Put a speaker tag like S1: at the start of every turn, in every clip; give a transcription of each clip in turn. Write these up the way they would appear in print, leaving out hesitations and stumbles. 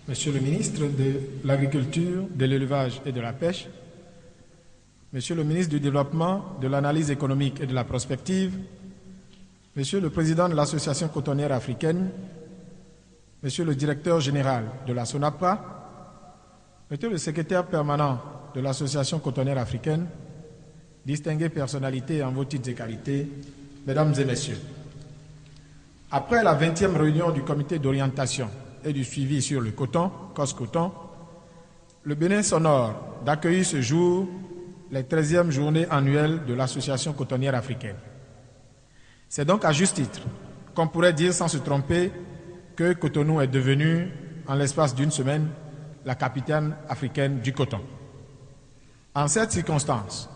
S1: Monsieur le ministre de l'Agriculture, de l'Élevage et de la Pêche, Monsieur le ministre du Développement, de l'Analyse économique et de la Prospective, Monsieur le président de l'Association cotonnière africaine, Monsieur le directeur général de la SONAPRA, Monsieur le secrétaire permanent de l'Association cotonnière africaine, distinguées personnalités en vos titres et qualités, Mesdames et Messieurs. Après la 20e réunion du comité d'orientation et du suivi sur le coton, COS-Coton, le Bénin s'honore d'accueillir ce jour les 13e journées annuelles de l'Association cotonnière africaine. C'est donc à juste titre qu'on pourrait dire sans se tromper que Cotonou est devenu, en l'espace d'une semaine, la capitale africaine du coton. En cette circonstance,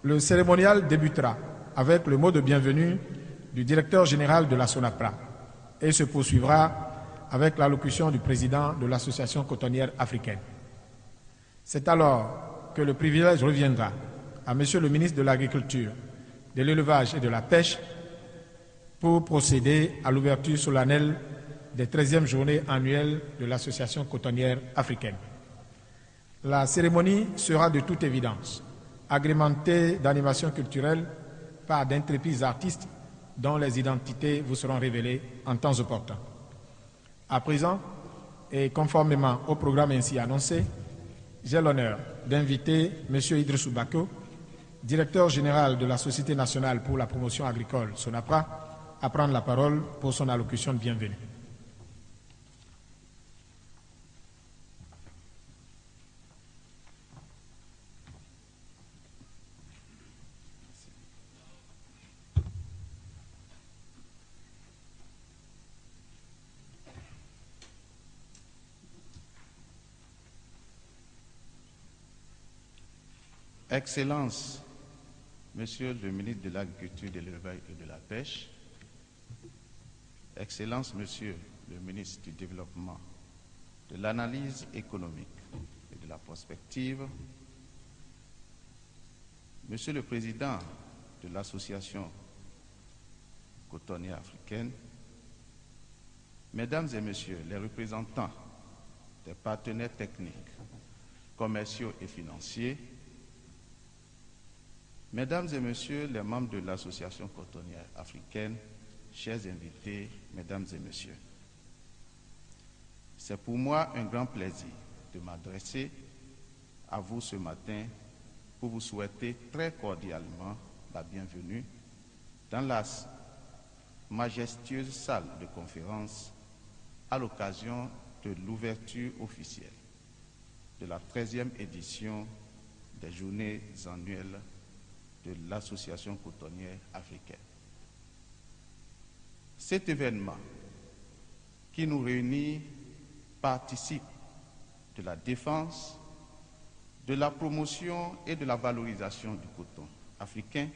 S1: le cérémonial débutera avec le mot de bienvenue du directeur général de la SONAPRA et se poursuivra avec l'allocution du président de l'Association cotonnière africaine. C'est alors que le privilège reviendra à Monsieur le ministre de l'Agriculture, de l'Élevage et de la Pêche pour procéder à l'ouverture solennelle des 13e journées annuelles de l'Association cotonnière africaine. La cérémonie sera de toute évidence agrémentée d'animations culturelles par d'intrépides artistes dont les identités vous seront révélées en temps opportun. À présent, et conformément au programme ainsi annoncé, j'ai l'honneur d'inviter M. Idrissou Bako, directeur général de la Société nationale pour la promotion agricole, SONAPRA, à prendre la parole pour son allocution de bienvenue.
S2: Excellences, Monsieur le ministre de l'Agriculture, de l'Élevage et de la Pêche, Excellences, Monsieur le ministre du Développement, de l'Analyse économique et de la Prospective, Monsieur le Président de l'Association cotonnière africaine, Mesdames et Messieurs les représentants des partenaires techniques, commerciaux et financiers, Mesdames et Messieurs les membres de l'Association cotonnière africaine, chers invités, Mesdames et Messieurs, c'est pour moi un grand plaisir de m'adresser à vous ce matin pour vous souhaiter très cordialement la bienvenue dans la majestueuse salle de conférence à l'occasion de l'ouverture officielle de la 13e édition des Journées annuelles de l'Association cotonnière africaine. Cet événement qui nous réunit participe de la défense, de la promotion et de la valorisation du coton africain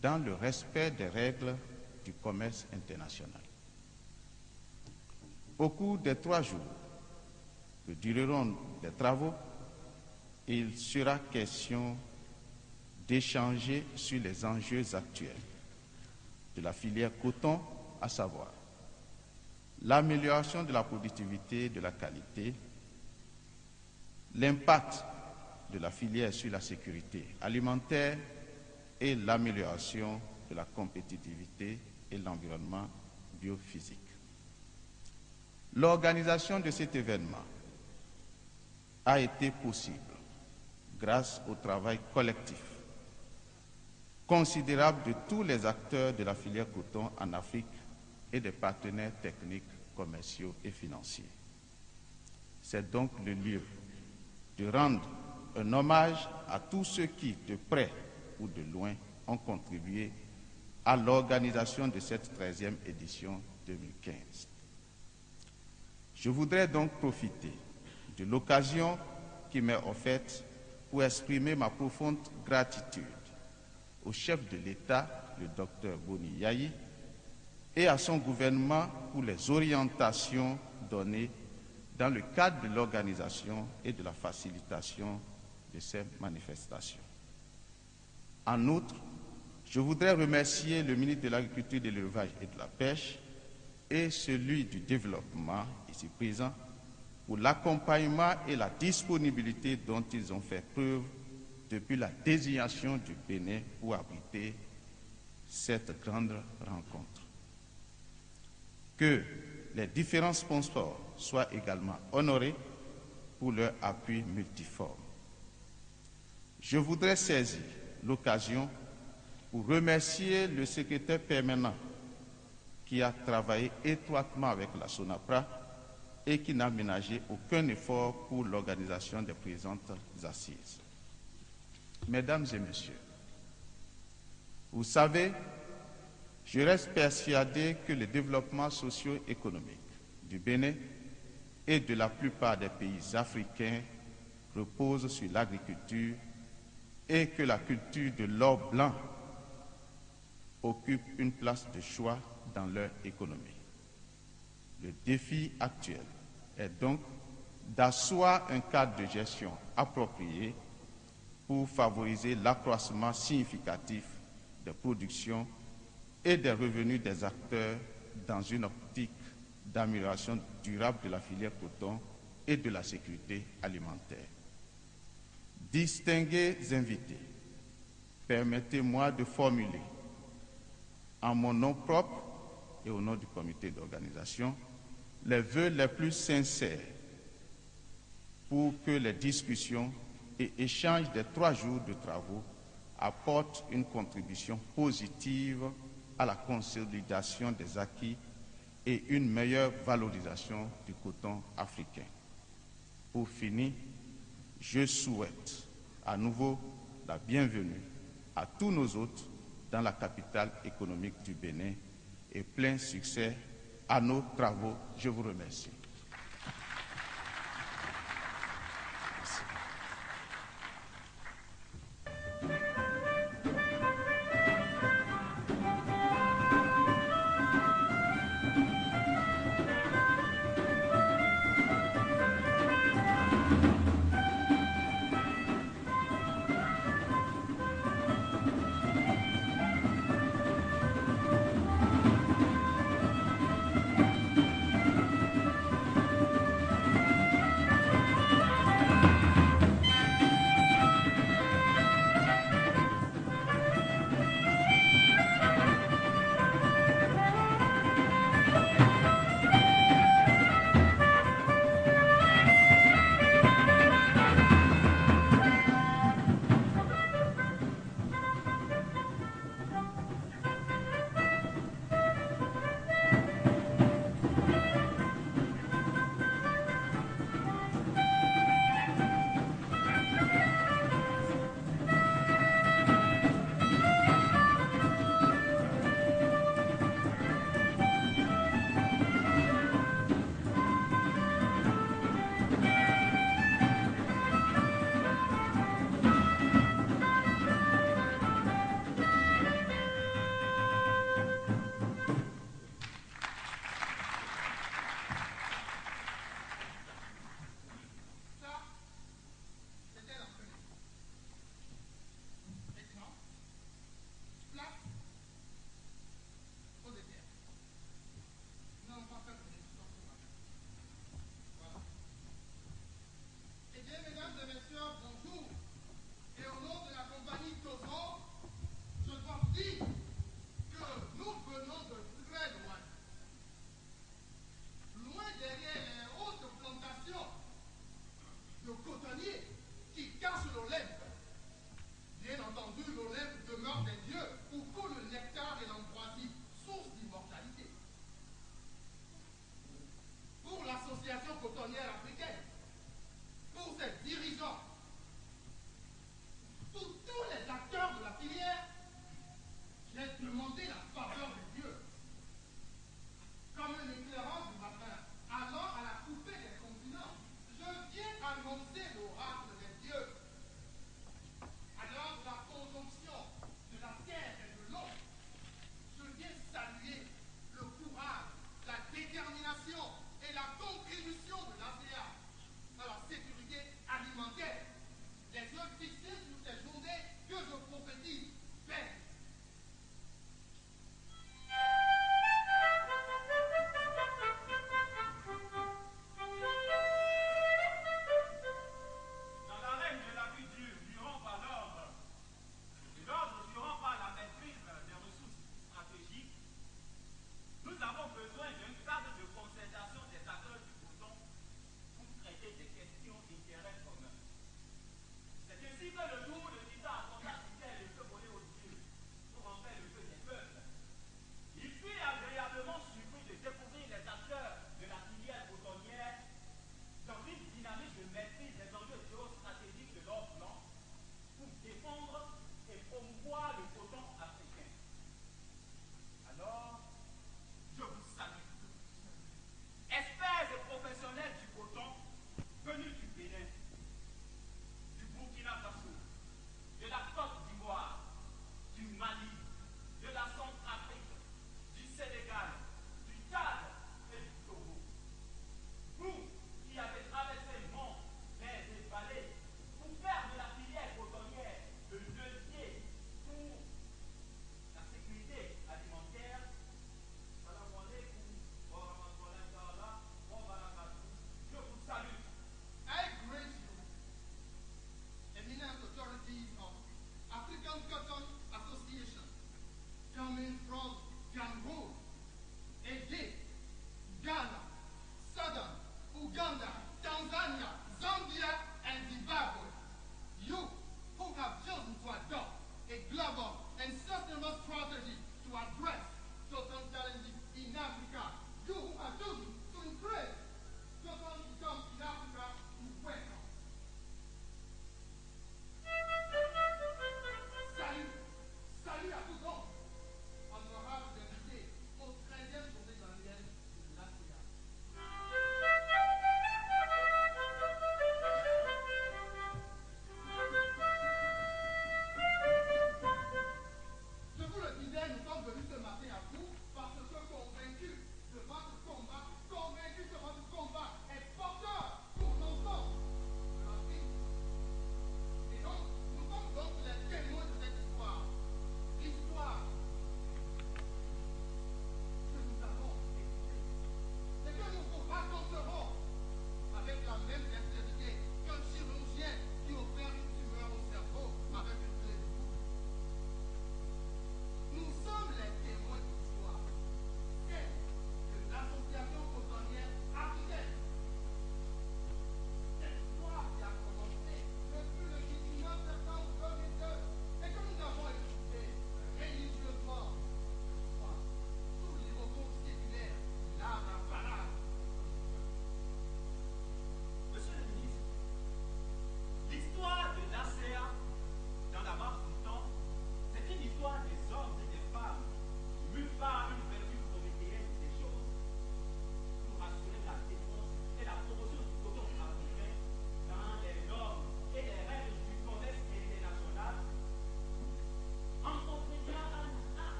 S2: dans le respect des règles du commerce international. Au cours des 3 jours que dureront les travaux, il sera question d'échanger sur les enjeux actuels de la filière coton, à savoir l'amélioration de la productivité et de la qualité, l'impact de la filière sur la sécurité alimentaire et l'amélioration de la compétitivité et l'environnement biophysique. L'organisation de cet événement a été possible grâce au travail collectif considérable de tous les acteurs de la filière coton en Afrique et des partenaires techniques, commerciaux et financiers. C'est donc le lieu de rendre un hommage à tous ceux qui, de près ou de loin, ont contribué à l'organisation de cette 13e édition 2015. Je voudrais donc profiter de l'occasion qui m'est offerte pour exprimer ma profonde gratitude au chef de l'État, le Dr Boni Yayi, et à son gouvernement pour les orientations données dans le cadre de l'organisation et de la facilitation de ces manifestations. En outre, je voudrais remercier le ministre de l'Agriculture, de l'Élevage et de la Pêche et celui du Développement, ici présent, pour l'accompagnement et la disponibilité dont ils ont fait preuve depuis la désignation du Bénin pour abriter cette grande rencontre. Que les différents sponsors soient également honorés pour leur appui multiforme. Je voudrais saisir l'occasion pour remercier le secrétaire permanent qui a travaillé étroitement avec la SONAPRA et qui n'a ménagé aucun effort pour l'organisation des présentes assises. Mesdames et messieurs, vous savez, je reste persuadé que le développement socio-économique du Bénin et de la plupart des pays africains repose sur l'agriculture et que la culture de l'or blanc occupe une place de choix dans leur économie. Le défi actuel est donc d'asseoir un cadre de gestion approprié pour favoriser l'accroissement significatif des productions et des revenus des acteurs dans une optique d'amélioration durable de la filière coton et de la sécurité alimentaire. Distingués invités, permettez-moi de formuler, en mon nom propre et au nom du comité d'organisation, les vœux les plus sincères pour que les discussions et échanges des 3 jours de travaux apportent une contribution positive à la consolidation des acquis et une meilleure valorisation du coton africain. Pour finir, je souhaite à nouveau la bienvenue à tous nos hôtes dans la capitale économique du Bénin et plein succès à nos travaux. Je vous remercie.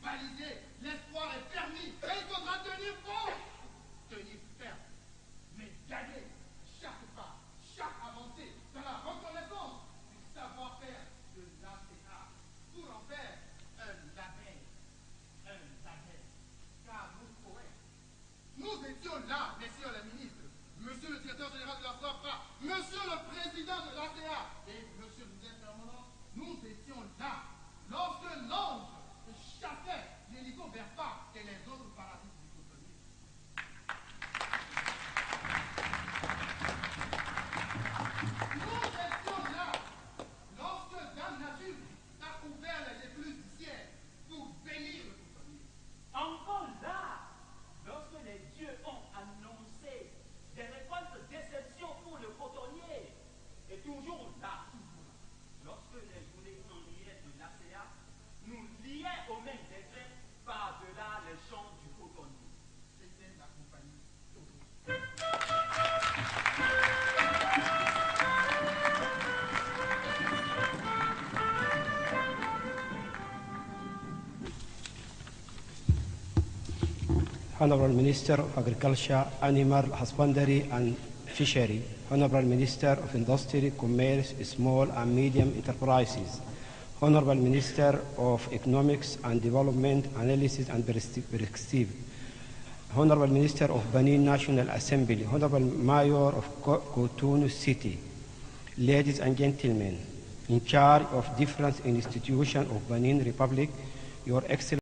S3: balisé, l'espoir est permis, et il faudra tenir bon, tenir ferme, mais gagner chaque pas, chaque avancée dans la reconnaissance du savoir-faire de l'ACA pour en faire un label, car nous poètes, nous étions là, messieurs les ministres, monsieur le directeur général de la SAFRA, monsieur le président de l'ACA et monsieur le directeur permanent, nous étions là lorsque l'ange chassait l'hélico vers pas et les autres parasites du cotonnier. Nous étions là lorsque Dame Nature a ouvert les écluses du ciel pour bénir le cotonnier.
S4: Encore là, lorsque les dieux ont annoncé des récoltes déception pour le cotonnier, et toujours là, lorsque les journées ennuyées de l'ACA nous liaient au même décret par-delà les champs du cotonnier.
S3: C'était la compagnie Toto.
S5: Honorable Minister of Agriculture, Animal Husbandry and Fishery, Honorable Minister of Industry, Commerce, Small and Medium Enterprises, Honorable Minister of Economics and Development, Analysis and Perspective, Honorable Minister of Benin National Assembly, Honorable Mayor of Cotonou City, ladies and gentlemen, in charge of different institutions of Benin Republic, Your Excellency,